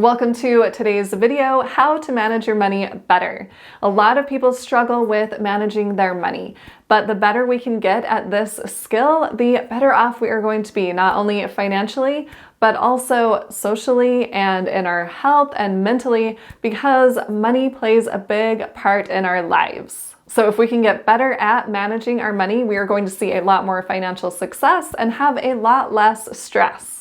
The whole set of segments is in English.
Welcome to today's video, how to manage your money better. A lot of people struggle with managing their money, but the better we can get at this skill, the better off we are going to be, not only financially, but also socially and in our health and mentally, because money plays a big part in our lives. So if we can get better at managing our money, we are going to see a lot more financial success and have a lot less stress.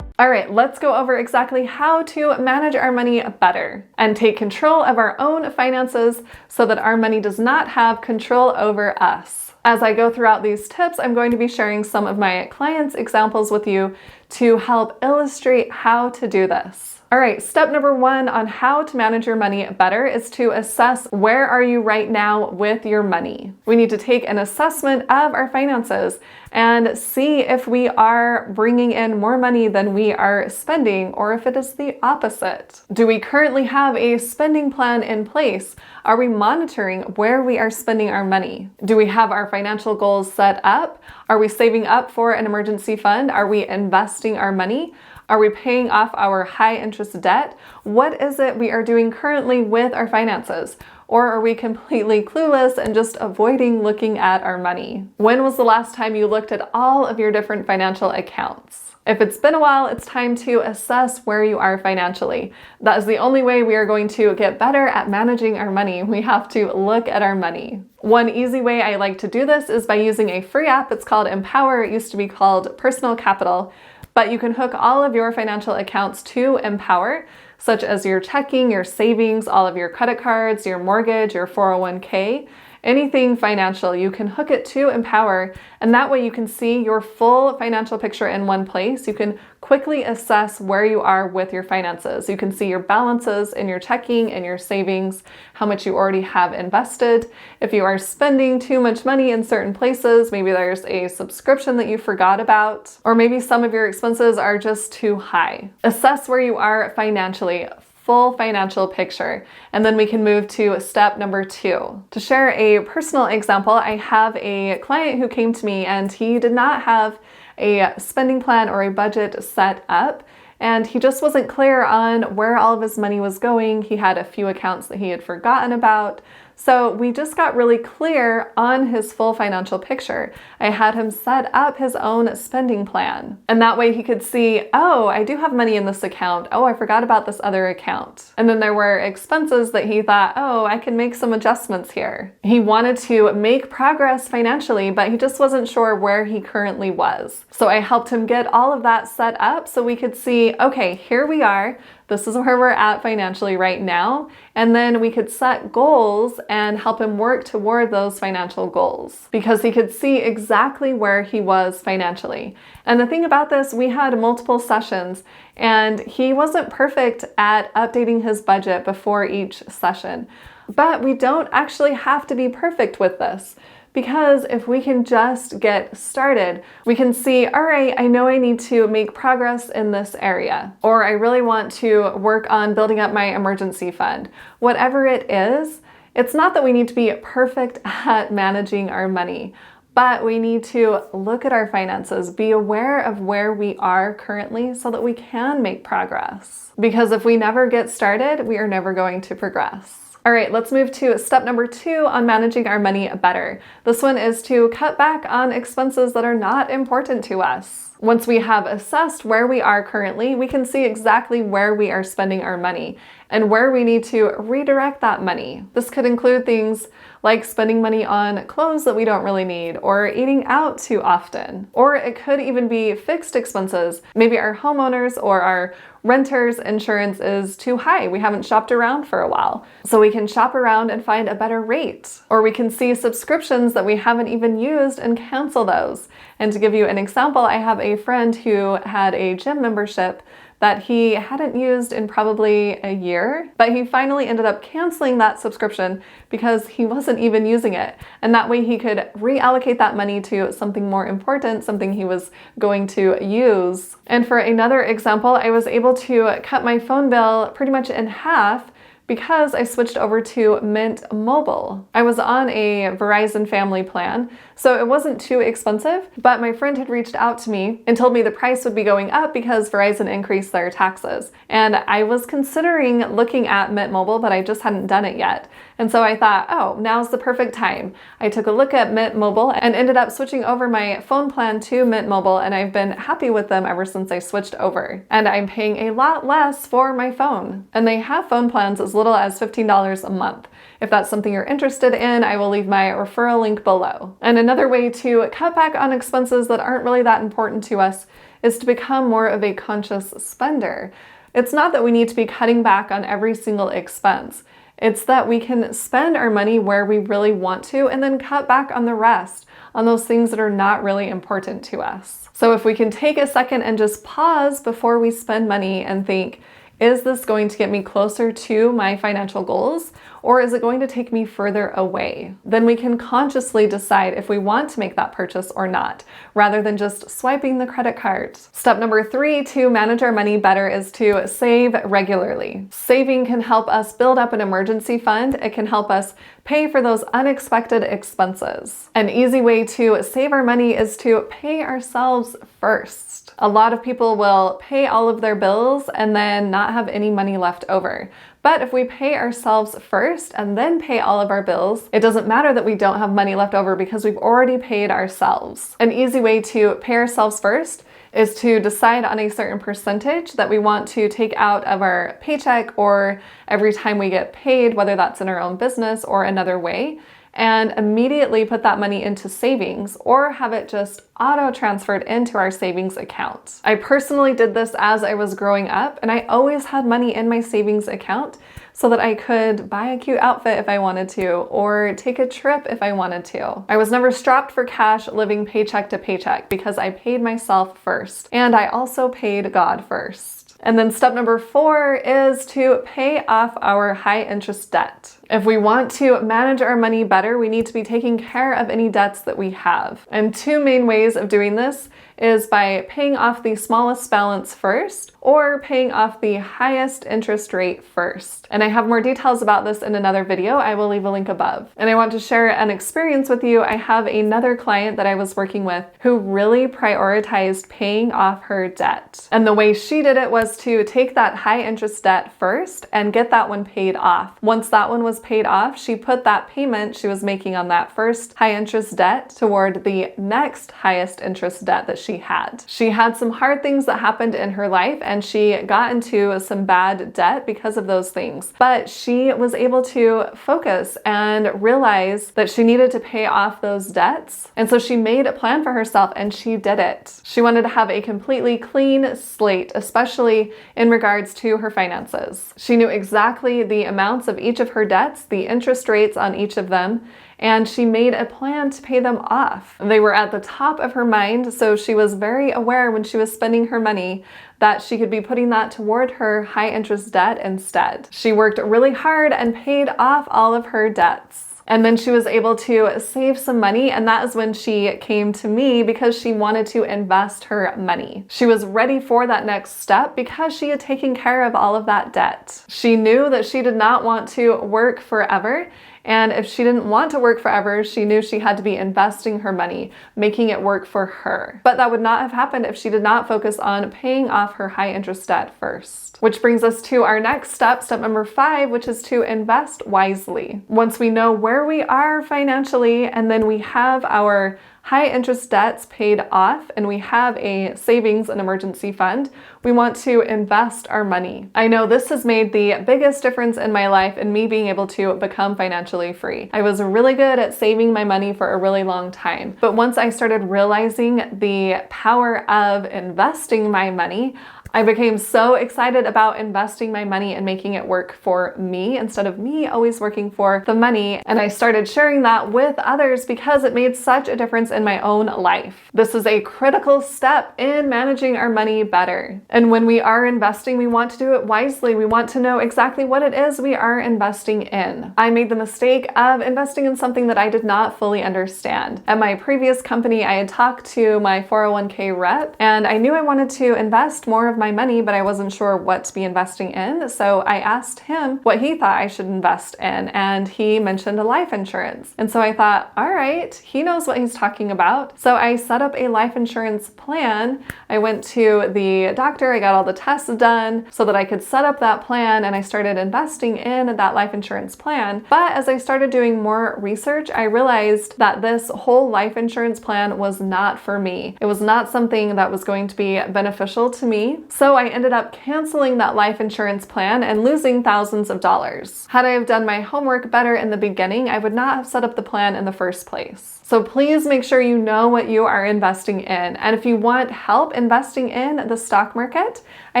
All right, let's go over exactly how to manage our money better and take control of our own finances so that our money does not have control over us. As I go throughout these tips, I'm going to be sharing some of my clients' examples with you to help illustrate how to do this. All right, step number one on how to manage your money better is to assess where are you right now with your money. We need to take an assessment of our finances and see if we are bringing in more money than we are spending, or if it is the opposite. Do we currently have a spending plan in place? Are we monitoring where we are spending our money? Do we have our financial goals set up? Are we saving up for an emergency fund? Are we investing our money? Are we paying off our high interest debt? What is it we are doing currently with our finances? Or are we completely clueless and just avoiding looking at our money? When was the last time you looked at all of your different financial accounts? If it's been a while, it's time to assess where you are financially. That is the only way we are going to get better at managing our money. We have to look at our money. One easy way I like to do this is by using a free app. It's called Empower. It used to be called Personal Capital. But you can hook all of your financial accounts to Empower, such as your checking, your savings, all of your credit cards, your mortgage, your 401k, anything financial, you can hook it to Empower, and that way you can see your full financial picture in one place. You can quickly assess where you are with your finances. You can see your balances in your checking and your savings, how much you already have invested. If you are spending too much money in certain places, maybe there's a subscription that you forgot about, or maybe some of your expenses are just too high. Assess where you are financially. Full financial picture. And then we can move to step number two. To share a personal example, I have a client who came to me and he did not have a spending plan or a budget set up, and he just wasn't clear on where all of his money was going. He had a few accounts that he had forgotten about. So we just got really clear on his full financial picture. I had him set up his own spending plan. And that way he could see, oh, I do have money in this account. Oh, I forgot about this other account. And then there were expenses that he thought, oh, I can make some adjustments here. He wanted to make progress financially, but he just wasn't sure where he currently was. So I helped him get all of that set up so we could see, okay, here we are. This is where we're at financially right now. And then we could set goals and help him work toward those financial goals because he could see exactly where he was financially. And the thing about this, we had multiple sessions and he wasn't perfect at updating his budget before each session. But we don't actually have to be perfect with this. Because if we can just get started, we can see, all right, I know I need to make progress in this area, or I really want to work on building up my emergency fund. Whatever it is, it's not that we need to be perfect at managing our money, but we need to look at our finances, be aware of where we are currently so that we can make progress. Because if we never get started, we are never going to progress. All right, let's move to step number two on managing our money better. This one is to cut back on expenses that are not important to us. Once we have assessed where we are currently, we can see exactly where we are spending our money and where we need to redirect that money. This could include things like spending money on clothes that we don't really need, or eating out too often. Or it could even be fixed expenses. Maybe our homeowners or our renters insurance is too high. We haven't shopped around for a while. So we can shop around and find a better rate. Or we can see subscriptions that we haven't even used and cancel those. And to give you an example, I have a friend who had a gym membership that he hadn't used in probably a year, but he finally ended up canceling that subscription because he wasn't even using it. And that way he could reallocate that money to something more important, something he was going to use. And for another example, I was able to cut my phone bill pretty much in half because I switched over to Mint Mobile. I was on a Verizon family plan, so it wasn't too expensive, but my friend had reached out to me and told me the price would be going up because Verizon increased their taxes. And I was considering looking at Mint Mobile, but I just hadn't done it yet. And so I thought, oh, now's the perfect time. I took a look at Mint Mobile and ended up switching over my phone plan to Mint Mobile, and I've been happy with them ever since I switched over. And I'm paying a lot less for my phone. And they have phone plans as little as $15 a month. If that's something you're interested in, I will leave my referral link below. And another way to cut back on expenses that aren't really that important to us is to become more of a conscious spender. It's not that we need to be cutting back on every single expense. It's that we can spend our money where we really want to and then cut back on the rest, on those things that are not really important to us. So if we can take a second and just pause before we spend money and think, is this going to get me closer to my financial goals, or is it going to take me further away? Then we can consciously decide if we want to make that purchase or not, rather than just swiping the credit card. Step number 3 to manage our money better is to save regularly. Saving can help us build up an emergency fund. It can help us pay for those unexpected expenses. An easy way to save our money is to pay ourselves first. A lot of people will pay all of their bills and then not have any money left over. But if we pay ourselves first and then pay all of our bills, it doesn't matter that we don't have money left over because we've already paid ourselves. An easy way to pay ourselves first is to decide on a certain percentage that we want to take out of our paycheck or every time we get paid, whether that's in our own business or another way, and immediately put that money into savings or have it just auto-transferred into our savings account. I personally did this as I was growing up, and I always had money in my savings account so that I could buy a cute outfit if I wanted to, or take a trip if I wanted to. I was never strapped for cash living paycheck to paycheck because I paid myself first, and I also paid God first. And then step number 4 is to pay off our high interest debt. If we want to manage our money better, we need to be taking care of any debts that we have. And 2 main ways of doing this is by paying off the smallest balance first or paying off the highest interest rate first. And I have more details about this in another video. I will leave a link above. And I want to share an experience with you. I have another client that I was working with who really prioritized paying off her debt. And the way she did it was to take that high interest debt first and get that one paid off. Once that one was paid off, she put that payment she was making on that first high interest debt toward the next highest interest debt that she had. She had some hard things that happened in her life and she got into some bad debt because of those things. But she was able to focus and realize that she needed to pay off those debts. And so she made a plan for herself and she did it. She wanted to have a completely clean slate, especially in regards to her finances. She knew exactly the amounts of each of her debts, the interest rates on each of them, and she made a plan to pay them off. They were at the top of her mind, so she was very aware when she was spending her money that she could be putting that toward her high interest debt instead. She worked really hard and paid off all of her debts. And then she was able to save some money, and that is when she came to me because she wanted to invest her money. She was ready for that next step because she had taken care of all of that debt. She knew that she did not want to work forever, and if she didn't want to work forever, she knew she had to be investing her money, making it work for her. But that would not have happened if she did not focus on paying off her high interest debt first. Which brings us to our next step, step number 5, which is to invest wisely. Once we know where we are financially, and then we have our high interest debts paid off and we have a savings and emergency fund, we want to invest our money. I know this has made the biggest difference in my life in me being able to become financially free. I was really good at saving my money for a really long time, but once I started realizing the power of investing my money, I became so excited about investing my money and making it work for me instead of me always working for the money. And I started sharing that with others because it made such a difference in my own life. This is a critical step in managing our money better. And when we are investing, we want to do it wisely. We want to know exactly what it is we are investing in. I made the mistake of investing in something that I did not fully understand. At my previous company, I had talked to my 401k rep and I knew I wanted to invest more of my money, but I wasn't sure what to be investing in. So I asked him what he thought I should invest in, and he mentioned a life insurance. And so I thought, all right, he knows what he's talking about. So I set up a life insurance plan. I went to the doctor, I got all the tests done so that I could set up that plan, and I started investing in that life insurance plan. But as I started doing more research, I realized that this whole life insurance plan was not for me. It was not something that was going to be beneficial to me. So I ended up canceling that life insurance plan and losing thousands of dollars. Had I have done my homework better in the beginning, I would not have set up the plan in the first place. So please make sure you know what you are investing in. And if you want help investing in the stock market, I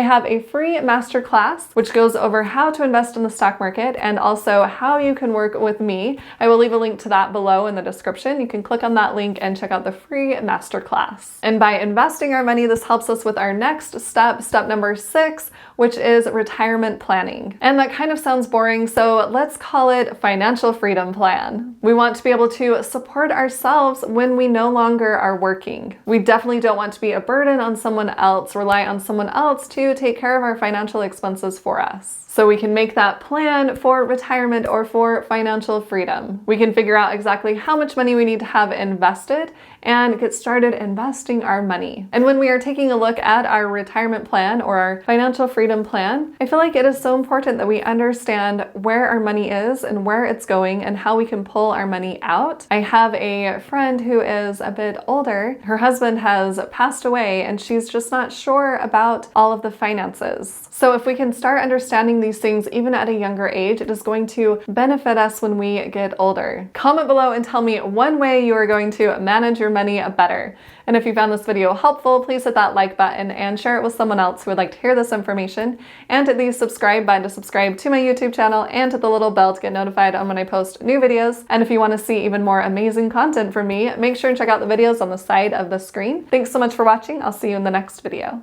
have a free masterclass which goes over how to invest in the stock market and also how you can work with me. I will leave a link to that below in the description. You can click on that link and check out the free masterclass. And by investing our money, this helps us with our next step, step number 6, which is retirement planning. And that kind of sounds boring, so let's call it financial freedom plan. We want to be able to support ourselves when we no longer are working. We definitely don't want to be a burden on someone else, rely on someone else to take care of our financial expenses for us. So we can make that plan for retirement or for financial freedom. We can figure out exactly how much money we need to have invested and get started investing our money. And when we are taking a look at our retirement plan or our financial freedom plan, I feel like it is so important that we understand where our money is and where it's going and how we can pull our money out. I have a friend who is a bit older. Her husband has passed away and she's just not sure about all of the finances. So if we can start understanding these things even at a younger age, it is going to benefit us when we get older. Comment below and tell me one way you are going to manage your money better. And if you found this video helpful, please hit that like button and share it with someone else who would like to hear this information. And hit the subscribe button to subscribe to my YouTube channel and hit the little bell to get notified on when I post new videos. And if you want to see even more amazing content from me, make sure and check out the videos on the side of the screen. Thanks so much for watching. I'll see you in the next video.